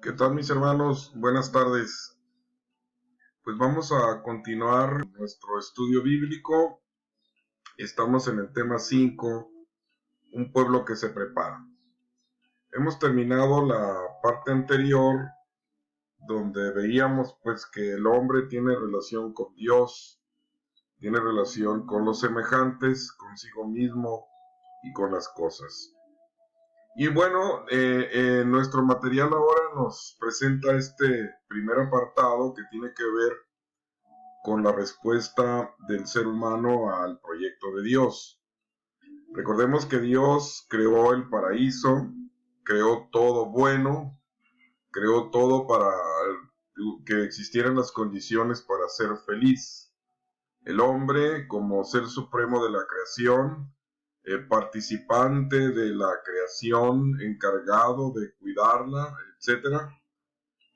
¿Qué tal, mis hermanos? Buenas tardes. Pues vamos a continuar nuestro estudio bíblico. Estamos en el tema 5, un pueblo que se prepara. Hemos terminado la parte anterior donde veíamos pues que el hombre tiene relación con Dios, tiene relación con los semejantes, consigo mismo y con las cosas. Y bueno, nuestro material ahora nos presenta este primer apartado que tiene que ver con la respuesta del ser humano al proyecto de Dios. Recordemos que Dios creó el paraíso, creó todo bueno, creó todo para que existieran las condiciones para ser feliz. El hombre, como ser supremo de la creación, participante de la creación, encargado de cuidarla, etcétera,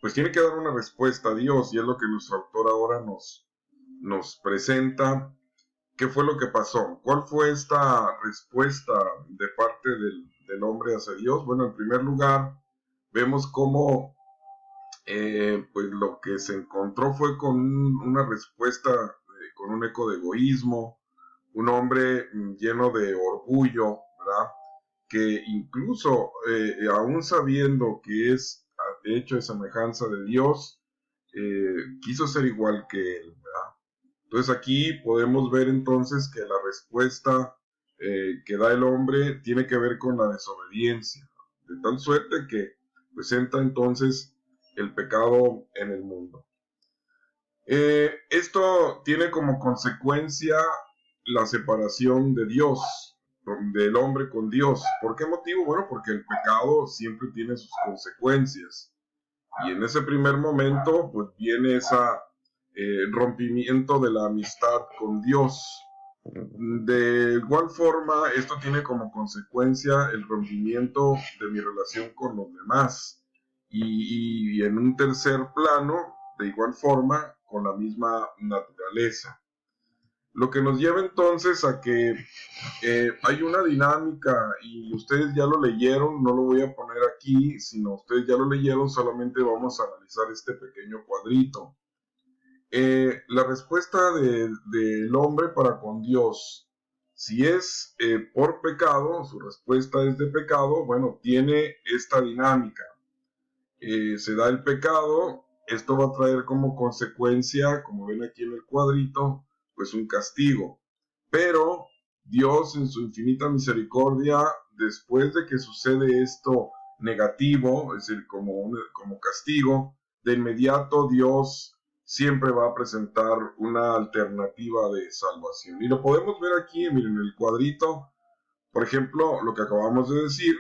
pues tiene que dar una respuesta a Dios, y es lo que nuestro autor ahora nos presenta. ¿Qué fue lo que pasó? ¿Cuál fue esta respuesta de parte del hombre hacia Dios? Bueno, en primer lugar, vemos cómo pues lo que se encontró fue con una respuesta, con un eco de egoísmo, un hombre lleno de orgullo, ¿verdad? Que incluso, aún sabiendo que es hecho de semejanza de Dios, quiso ser igual que él, ¿verdad? Entonces aquí podemos ver entonces que la respuesta que da el hombre tiene que ver con la desobediencia, de tal suerte que presenta entonces el pecado en el mundo. Esto tiene como consecuencia la separación de Dios, del hombre con Dios. ¿Por qué motivo? Bueno, porque el pecado siempre tiene sus consecuencias. Y en ese primer momento, pues viene ese rompimiento de la amistad con Dios. De igual forma, esto tiene como consecuencia el rompimiento de mi relación con los demás. Y en un tercer plano, de igual forma, con la misma naturaleza. Lo que nos lleva entonces a que hay una dinámica, y ustedes ya lo leyeron, no lo voy a poner aquí, sino ustedes ya lo leyeron, solamente vamos a analizar este pequeño cuadrito. La respuesta del hombre para con Dios, si es por pecado, su respuesta es de pecado, bueno, tiene esta dinámica. Se da el pecado, esto va a traer como consecuencia, como ven aquí en el cuadrito, pues un castigo. Pero Dios en su infinita misericordia, después de que sucede esto negativo, es decir, como castigo, de inmediato Dios siempre va a presentar una alternativa de salvación. Y lo podemos ver aquí, miren, en el cuadrito, por ejemplo, lo que acabamos de decir.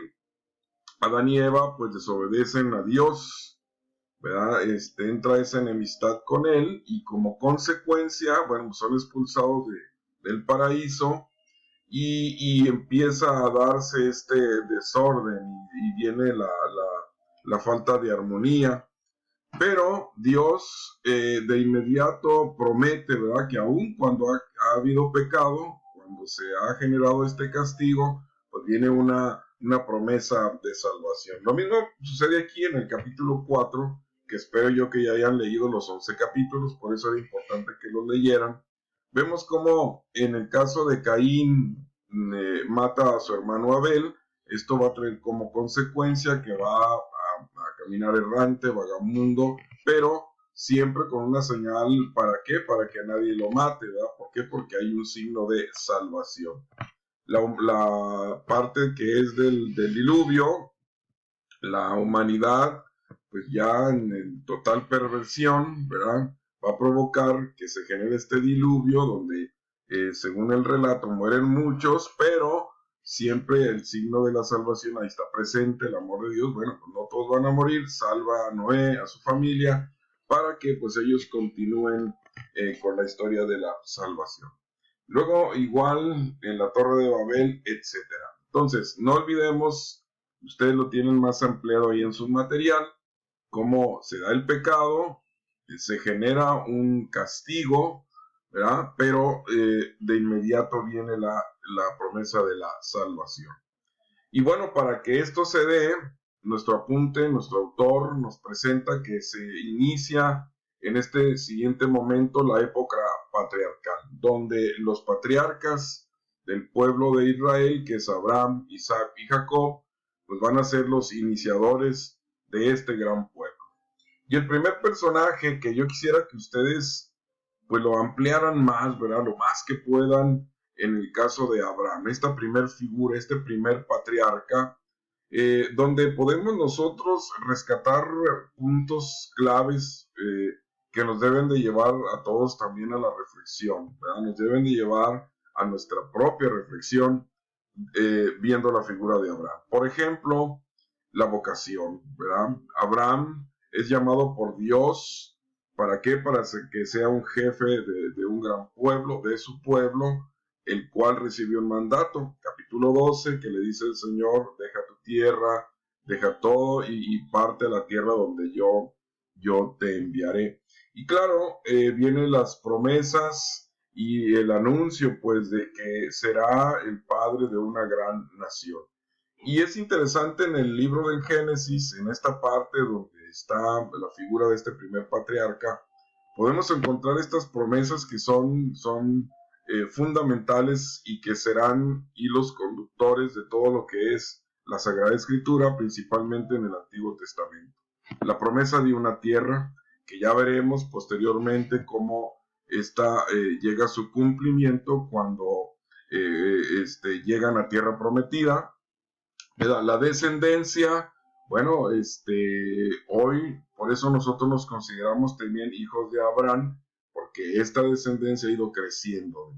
Adán y Eva pues desobedecen a Dios, ¿verdad? Entra esa enemistad con él, y como consecuencia, bueno, pues son expulsados del paraíso, y empieza a darse este desorden, y viene la falta de armonía. Pero Dios de inmediato promete, ¿verdad?, que aun cuando ha habido pecado, cuando se ha generado este castigo, pues viene una promesa de salvación. Lo mismo sucede aquí en el capítulo 4, que espero yo que ya hayan leído los 11 capítulos, por eso era importante que los leyeran. Vemos cómo en el caso de Caín mata a su hermano Abel. Esto va a traer como consecuencia que va a caminar errante, vagamundo, pero siempre con una señal. ¿Para qué? Para que a nadie lo mate, ¿verdad? ¿Por qué? Porque hay un signo de salvación. La parte que es del diluvio, la humanidad, pues ya en total perversión, ¿verdad?, va a provocar que se genere este diluvio donde, según el relato, mueren muchos, pero siempre el signo de la salvación ahí está presente, el amor de Dios. Bueno, pues no todos van a morir, salva a Noé, a su familia, para que pues ellos continúen con la historia de la salvación. Luego, igual en la Torre de Babel, etcétera. Entonces, no olvidemos, ustedes lo tienen más ampliado ahí en su material, cómo se da el pecado, se genera un castigo, ¿verdad? Pero de inmediato viene la promesa de la salvación. Y bueno, para que esto se dé, nuestro apunte, nuestro autor nos presenta que se inicia en este siguiente momento la época patriarcal, donde los patriarcas del pueblo de Israel, que es Abraham, Isaac y Jacob, pues van a ser los iniciadores de este gran pueblo. Y el primer personaje que yo quisiera que ustedes pues lo ampliaran más, ¿verdad? Lo más que puedan en el caso de Abraham, esta primer figura, este primer patriarca, donde podemos nosotros rescatar puntos claves que nos deben de llevar a todos también a la reflexión, ¿verdad? Nos deben de llevar a nuestra propia reflexión viendo la figura de Abraham. Por ejemplo, la vocación, ¿verdad? Abraham es llamado por Dios, ¿para qué? Para que sea un jefe de un gran pueblo, de su pueblo, el cual recibió un mandato. Capítulo 12, que le dice el Señor, deja tu tierra, deja todo y parte a la tierra donde yo te enviaré. Y claro, vienen las promesas y el anuncio pues de que será el padre de una gran nación. Y es interesante en el libro del Génesis, en esta parte donde está la figura de este primer patriarca, podemos encontrar estas promesas que son fundamentales y que serán hilos conductores de todo lo que es la Sagrada Escritura, principalmente en el Antiguo Testamento. La promesa de una tierra, que ya veremos posteriormente cómo esta llega a su cumplimiento cuando llegan a tierra prometida. La descendencia, bueno, hoy por eso nosotros nos consideramos también hijos de Abraham, porque esta descendencia ha ido creciendo.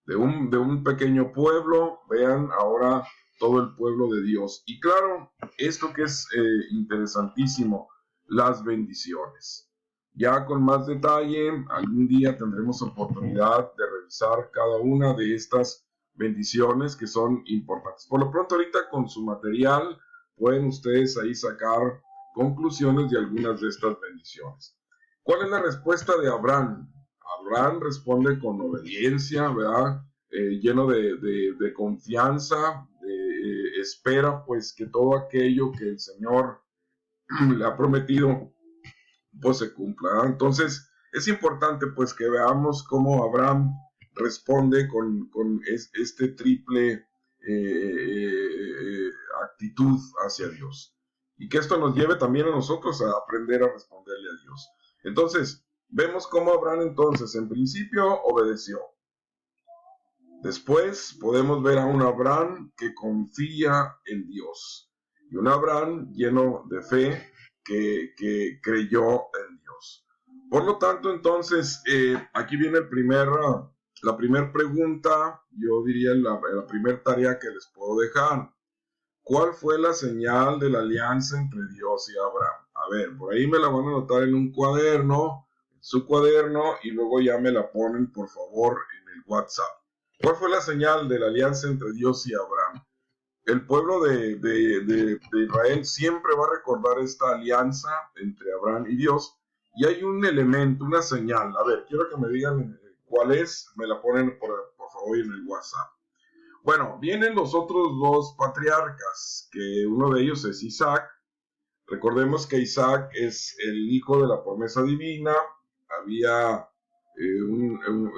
De un pequeño pueblo, vean ahora todo el pueblo de Dios. Y claro, esto que es interesantísimo, las bendiciones. Ya con más detalle, algún día tendremos oportunidad de revisar cada una de estas bendiciones que son importantes. Por lo pronto, ahorita con su material pueden ustedes ahí sacar conclusiones de algunas de estas bendiciones. ¿Cuál es la respuesta de Abraham? Abraham responde con obediencia, ¿verdad? Lleno de confianza, espera pues que todo aquello que el Señor le ha prometido pues se cumpla, ¿verdad? Entonces es importante pues que veamos cómo Abraham responde con este triple actitud hacia Dios. Y que esto nos lleve también a nosotros a aprender a responderle a Dios. Entonces, vemos cómo Abraham entonces en principio obedeció. Después podemos ver a un Abraham que confía en Dios. Y un Abraham lleno de fe que creyó en Dios. Por lo tanto, entonces, aquí viene la primera pregunta, yo diría la primera tarea que les puedo dejar. ¿Cuál fue la señal de la alianza entre Dios y Abraham? A ver, por ahí me la van a anotar en un cuaderno, en su cuaderno, y luego ya me la ponen, por favor, en el WhatsApp. ¿Cuál fue la señal de la alianza entre Dios y Abraham? El pueblo de Israel siempre va a recordar esta alianza entre Abraham y Dios, y hay un elemento, una señal. A ver, quiero que me digan cuál es, me la ponen por favor en el WhatsApp. Bueno, vienen los otros dos patriarcas, que uno de ellos es Isaac. Recordemos que Isaac es el hijo de la promesa divina. Había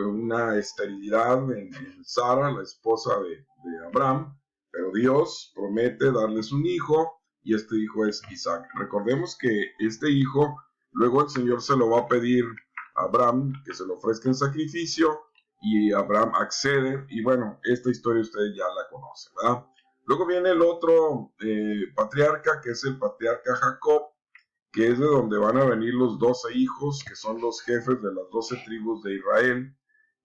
una esterilidad en Sara, la esposa de Abraham, pero Dios promete darles un hijo y este hijo es Isaac. Recordemos que este hijo, luego el Señor se lo va a pedir a Abraham que se lo ofrezca en sacrificio y Abraham accede y bueno, esta historia ustedes ya la conocen, ¿verdad? Luego viene el otro patriarca, que es el patriarca Jacob, que es de donde van a venir los 12 hijos, que son los jefes de las 12 tribus de Israel,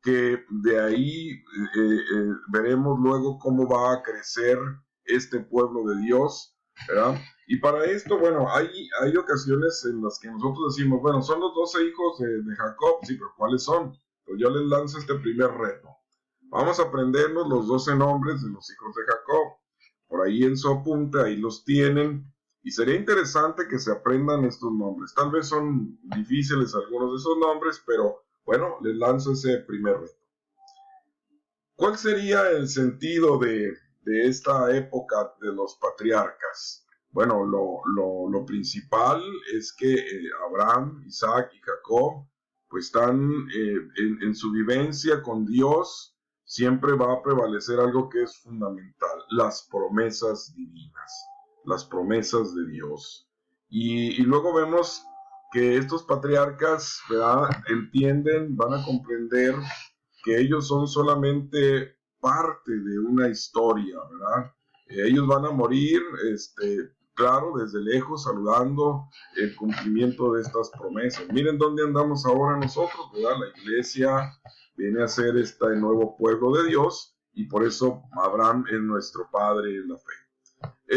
que de ahí veremos luego cómo va a crecer este pueblo de Dios, ¿verdad? Y para esto, bueno, hay ocasiones en las que nosotros decimos, bueno, son los 12 hijos de Jacob, sí, pero ¿cuáles son? Pues yo les lanzo este primer reto. Vamos a aprendernos los 12 nombres de los hijos de Jacob. Por ahí en su apunte, ahí los tienen. Y sería interesante que se aprendan estos nombres. Tal vez son difíciles algunos de esos nombres, pero bueno, les lanzo ese primer reto. ¿Cuál sería el sentido de esta época de los patriarcas? Bueno, lo principal es que Abraham, Isaac y Jacob pues están en su vivencia con Dios, siempre va a prevalecer algo que es fundamental, las promesas divinas, las promesas de Dios. Y luego vemos que estos patriarcas, ¿verdad?, entienden, van a comprender que ellos son solamente parte de una historia, ¿verdad? Ellos van a morir, claro, desde lejos, saludando el cumplimiento de estas promesas. Miren dónde andamos ahora nosotros, ¿verdad? La iglesia viene a ser este nuevo pueblo de Dios y por eso Abraham es nuestro padre en la fe.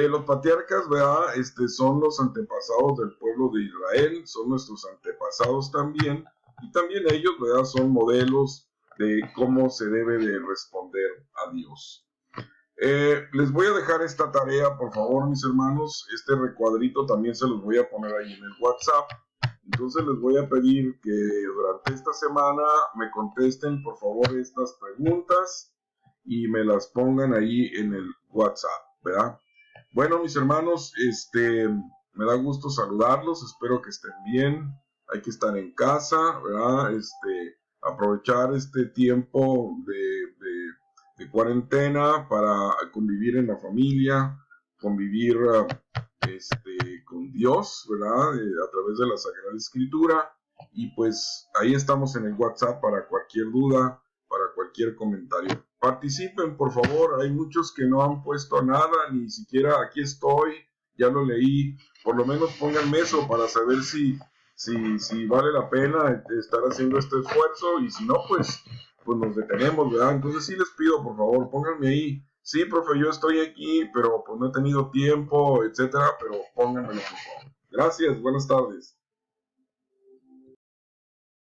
Los patriarcas, ¿verdad? Son los antepasados del pueblo de Israel, son nuestros antepasados también, y también ellos, ¿verdad?, son modelos de cómo se debe de responder a Dios. Les voy a dejar esta tarea, por favor, mis hermanos. Este recuadrito también se los voy a poner ahí en el WhatsApp. Entonces les voy a pedir que durante esta semana me contesten, por favor, estas preguntas y me las pongan ahí en el WhatsApp, ¿verdad? Bueno, mis hermanos, me da gusto saludarlos, espero que estén bien. Hay que estar en casa, ¿verdad? Aprovechar este tiempo de cuarentena para convivir en la familia, convivir con Dios, ¿verdad? A través de la Sagrada Escritura. Y pues ahí estamos en el WhatsApp para cualquier duda, para cualquier comentario. Participen, por favor. Hay muchos que no han puesto nada, ni siquiera aquí estoy, ya lo leí. Por lo menos pónganme eso para saber si vale la pena estar haciendo este esfuerzo, y si no, pues nos detenemos, ¿verdad? Entonces sí les pido, por favor, pónganme ahí. Sí, profe, yo estoy aquí, pero pues no he tenido tiempo, etcétera, pero pónganmelo, por favor. Gracias, buenas tardes.